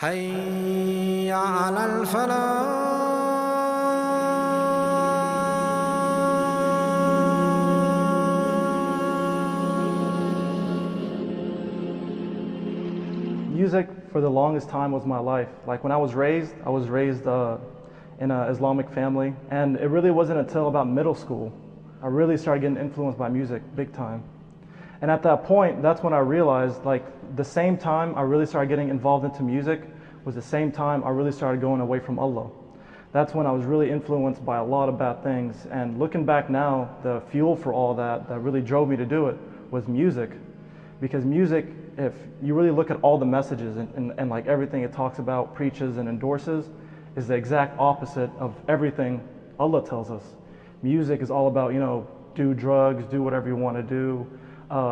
حي على الفلاح. Music for the longest time was my life. Like when I was raised in an Islamic family, and it really wasn't until about middle school I really started getting influenced by music big time. And at that point, that's when I realized, like, the same time I really started getting involved into music was the same time I really started going away from Allah. That's when I was really influenced by a lot of bad things. And looking back now, the fuel for all that really drove me to do it was music. Because music, if you really look at all the messages and like everything it talks about, preaches and endorses, is the exact opposite of everything Allah tells us. Music is all about, do drugs, do whatever you want to do.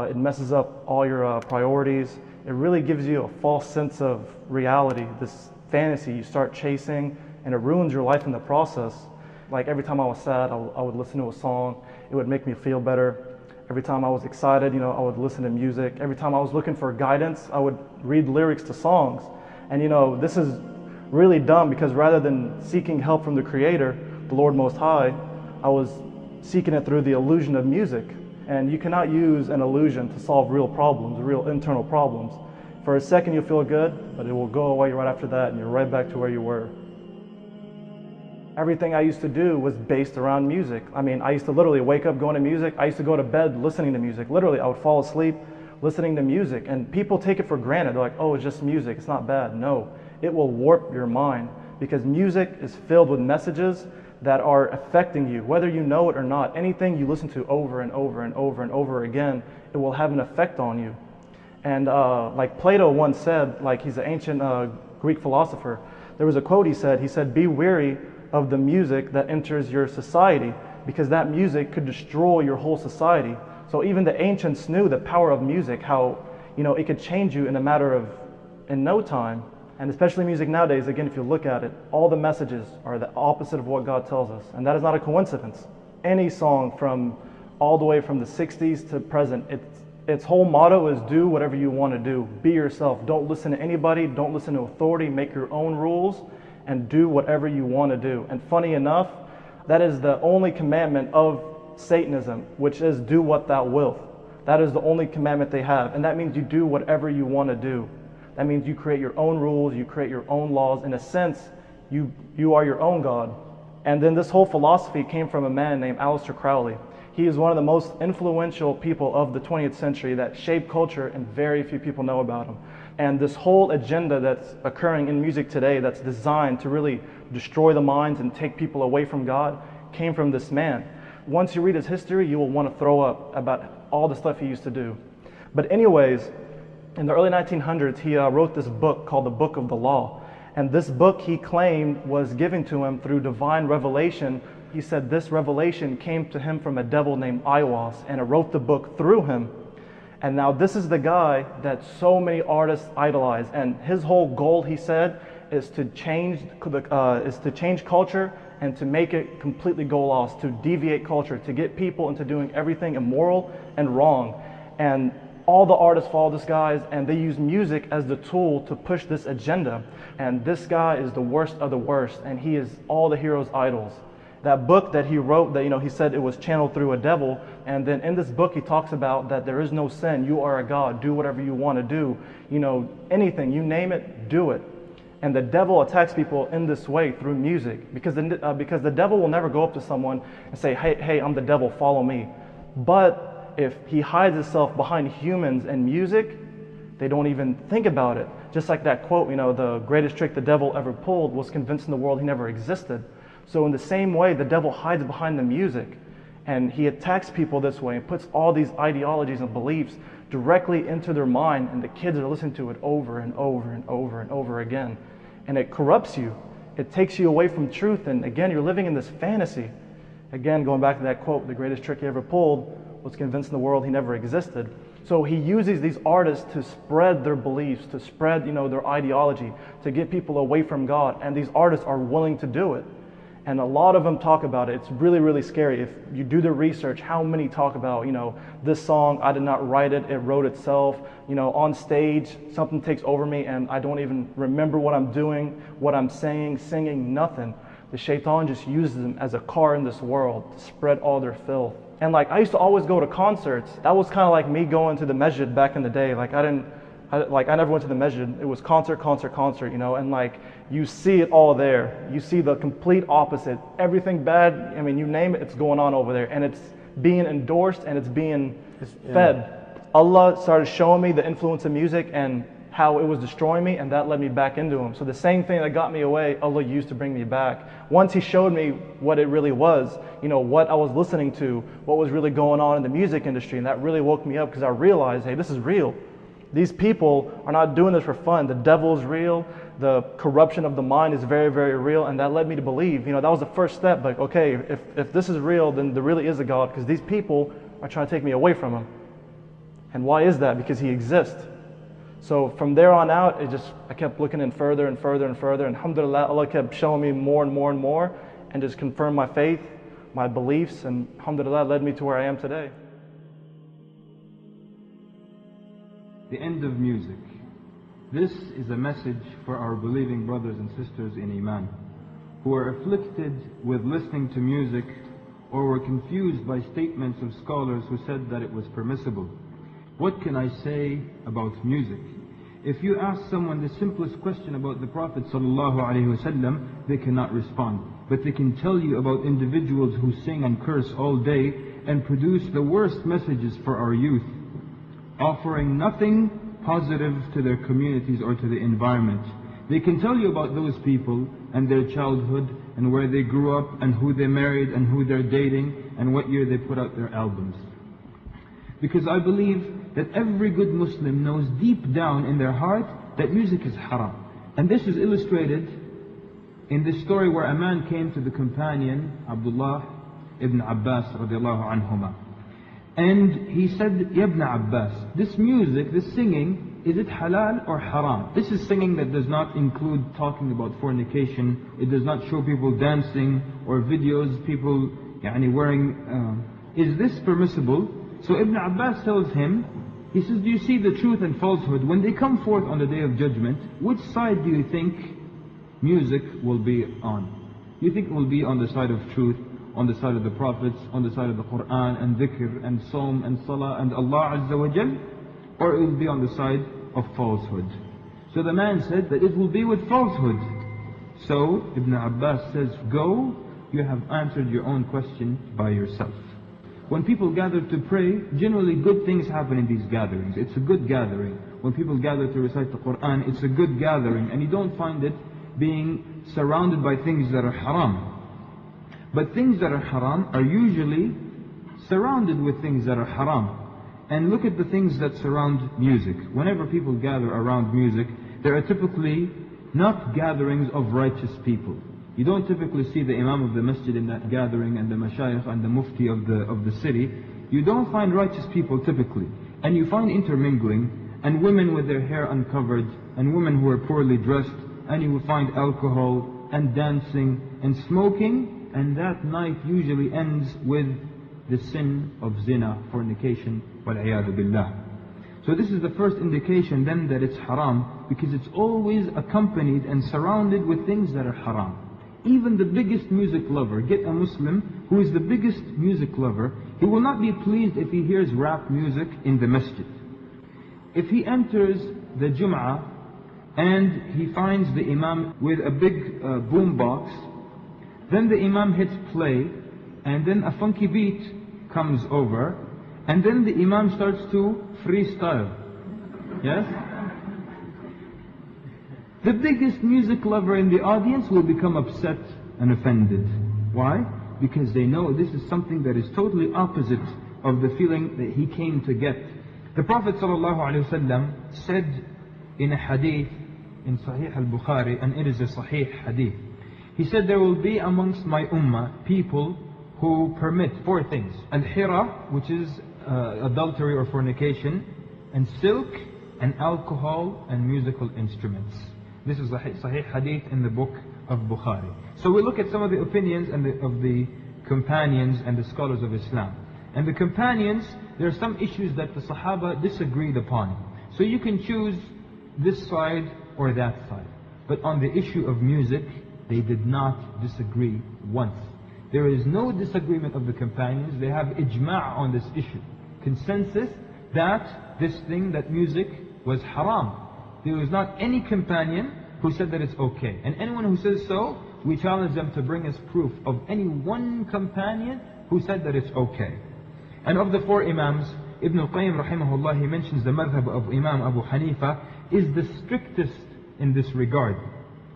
It messes up all your priorities. It really gives you a false sense of reality, this fantasy you start chasing, and it ruins your life in the process. Like every time I was sad, I would listen to a song. It would make me feel better. Every time I was excited, I would listen to music. Every time I was looking for guidance, I would read lyrics to songs. And this is really dumb because rather than seeking help from the Creator, the Lord Most High, I was seeking it through the illusion of music. And you cannot use an illusion to solve real problems, real internal problems. For a second you'll feel good, but it will go away right after that and you're right back to where you were. Everything I used to do was based around music. I used to literally wake up going to music. I used to go to bed listening to music. Literally, I would fall asleep listening to music. And people take it for granted. They're like, oh, it's just music. It's not bad. No, it will warp your mind because music is filled with messages that are affecting you, whether you know it or not. Anything you listen to over and over and over and over again, it will have an effect on you. And like Plato once said, like he's an ancient Greek philosopher, there was a quote he said, be wary of the music that enters your society because that music could destroy your whole society. So even the ancients knew the power of music, how it could change you in no time. And especially music nowadays, again, if you look at it, all the messages are the opposite of what God tells us. And that is not a coincidence. Any song from all the way from the 60s to present, its whole motto is do whatever you want to do. Be yourself. Don't listen to anybody. Don't listen to authority. Make your own rules and do whatever you want to do. And funny enough, that is the only commandment of Satanism, which is do what thou wilt. That is the only commandment they have. And that means you do whatever you want to do. That means you create your own rules, you create your own laws. In a sense, you are your own God. And then this whole philosophy came from a man named Aleister Crowley. He is one of the most influential people of the 20th century that shaped culture, and very few people know about him. And this whole agenda that's occurring in music today that's designed to really destroy the minds and take people away from God came from this man. Once you read his history, you will want to throw up about all the stuff he used to do. But anyways, in the early 1900s, he wrote this book called the Book of the Law. And this book he claimed was given to him through divine revelation. He said this revelation came to him from a devil named Aiwass, and it wrote the book through him. And now this is the guy that so many artists idolize. And his whole goal, he said, is to change culture and to make it completely go lost, to deviate culture, to get people into doing everything immoral and wrong. And all the artists follow this guy, and they use music as the tool to push this agenda. And this guy is the worst of the worst, and he is all the heroes' idols. That book that he wrote, that he said it was channeled through a devil, and then in this book he talks about that there is no sin. You are a God. Do whatever you want to do. Anything, you name it, do it. And the devil attacks people in this way through music, because the devil will never go up to someone and say, hey, I'm the devil, follow me. But if he hides himself behind humans and music, they don't even think about it. Just like that quote, the greatest trick the devil ever pulled was convincing the world he never existed. So in the same way, the devil hides behind the music, and he attacks people this way and puts all these ideologies and beliefs directly into their mind, and the kids are listening to it over and over and over and over again. And it corrupts you. It takes you away from truth, and again, you're living in this fantasy. Again, going back to that quote, the greatest trick he ever pulled was convincing the world he never existed. So he uses these artists to spread their beliefs, to spread their ideology, to get people away from God, and these artists are willing to do it. And a lot of them talk about it. It's really, really scary. If you do the research, how many talk about, this song, I did not write it, it wrote itself. On stage, something takes over me and I don't even remember what I'm doing, what I'm saying, singing, nothing. The shaitan just uses them as a car in this world to spread all their filth. And I used to always go to concerts. That was kind of like me going to the masjid back in the day. I never went to the masjid. It was concert, and you see it all there. You see the complete opposite. Everything bad, you name it, it's going on over there. And it's being endorsed and it's being fed. Allah started showing me the influence of music and how it was destroying me, and that led me back into Him. So the same thing that got me away, Allah used to bring me back. Once He showed me what it really was, what I was listening to, what was really going on in the music industry, and that really woke me up because I realized, hey, this is real. These people are not doing this for fun. The devil is real. The corruption of the mind is very, very real. And that led me to believe, that was the first step. Okay, if this is real, then there really is a God, because these people are trying to take me away from Him. And why is that? Because He exists. So from there on out, I kept looking in further and further and further. And alhamdulillah, Allah kept showing me more and more and more, and just confirmed my faith, my beliefs, and alhamdulillah led me to where I am today. The end of music. This is a message for our believing brothers and sisters in Iman, who are afflicted with listening to music or were confused by statements of scholars who said that it was permissible. What can I say about music? If you ask someone the simplest question about the Prophet ﷺ, they cannot respond. But they can tell you about individuals who sing and curse all day and produce the worst messages for our youth, offering nothing positive to their communities or to the environment. They can tell you about those people and their childhood and where they grew up and who they married and who they're dating and what year they put out their albums. Because I believe that every good Muslim knows deep down in their heart that music is haram. And this is illustrated in this story where a man came to the companion, Abdullah ibn Abbas radiallahu anhuma. And he said, Ya ibn Abbas, this music, this singing, is it halal or haram? This is singing that does not include talking about fornication. It does not show people dancing or videos, people wearing... is this permissible? So Ibn Abbas tells him, he says, do you see the truth and falsehood? When they come forth on the Day of Judgment, which side do you think music will be on? You think it will be on the side of truth, on the side of the prophets, on the side of the Quran and dhikr and Sawm and Salah and Allah Azza wa Jal? Or it will be on the side of falsehood? So the man said that it will be with falsehood. So Ibn Abbas says, go, you have answered your own question by yourself. When people gather to pray, generally good things happen in these gatherings. It's a good gathering. When people gather to recite the Quran, it's a good gathering. And you don't find it being surrounded by things that are haram. But things that are haram are usually surrounded with things that are haram. And look at the things that surround music. Whenever people gather around music, there are typically not gatherings of righteous people. You don't typically see the Imam of the masjid in that gathering and the mashayikh and the mufti of the city. You don't find righteous people typically. And you find intermingling and women with their hair uncovered and women who are poorly dressed, and you will find alcohol and dancing and smoking, and that night usually ends with the sin of zina, fornication, wal-'iyadhu billah. So this is the first indication then that it's haram, because it's always accompanied and surrounded with things that are haram. Even the biggest music lover, get a Muslim who is the biggest music lover, he will not be pleased if he hears rap music in the masjid. If he enters the Jum'ah and he finds the Imam with a big boom box, then the Imam hits play, and then a funky beat comes over, and then the Imam starts to freestyle. Yes? The biggest music lover in the audience will become upset and offended. Why? Because they know this is something that is totally opposite of the feeling that he came to get. The Prophet ﷺ said in a hadith in Sahih al-Bukhari, and it is a Sahih hadith. He said, there will be amongst my ummah people who permit 4 things. Al-hira, which is adultery or fornication, and silk, and alcohol, and musical instruments. This is a Sahih hadith in the book of Bukhari. So we look at some of the opinions of the companions and the scholars of Islam. And the companions, there are some issues that the Sahaba disagreed upon. So you can choose this side or that side. But on the issue of music, they did not disagree once. There is no disagreement of the companions. They have ijma' on this issue. Consensus that this thing, that music, was haram. There was not any companion who said that it's okay. And anyone who says so, we challenge them to bring us proof of any one companion who said that it's okay. And of the four Imams, Ibn al-Qayyim rahimahullah, he mentions the madhab of Imam Abu Hanifa is the strictest in this regard.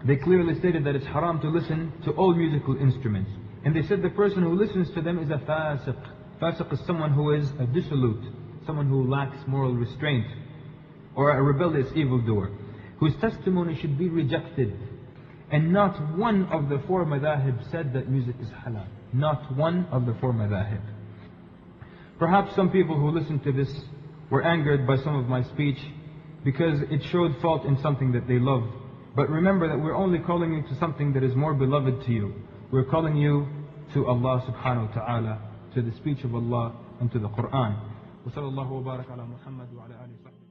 They clearly stated that it's haram to listen to all musical instruments. And they said the person who listens to them is a fasiq. Fasiq is someone who is a dissolute, someone who lacks moral restraint, or a rebellious evildoer, whose testimony should be rejected. And not one of the four madahib said that music is halal. Not one of the four madahib. Perhaps some people who listened to this were angered by some of my speech because it showed fault in something that they love. But remember that we're only calling you to something that is more beloved to you. We're calling you to Allah subhanahu wa ta'ala, to the speech of Allah and to the Quran. وصلى الله وبارك على محمد وعلى آله وصحبه.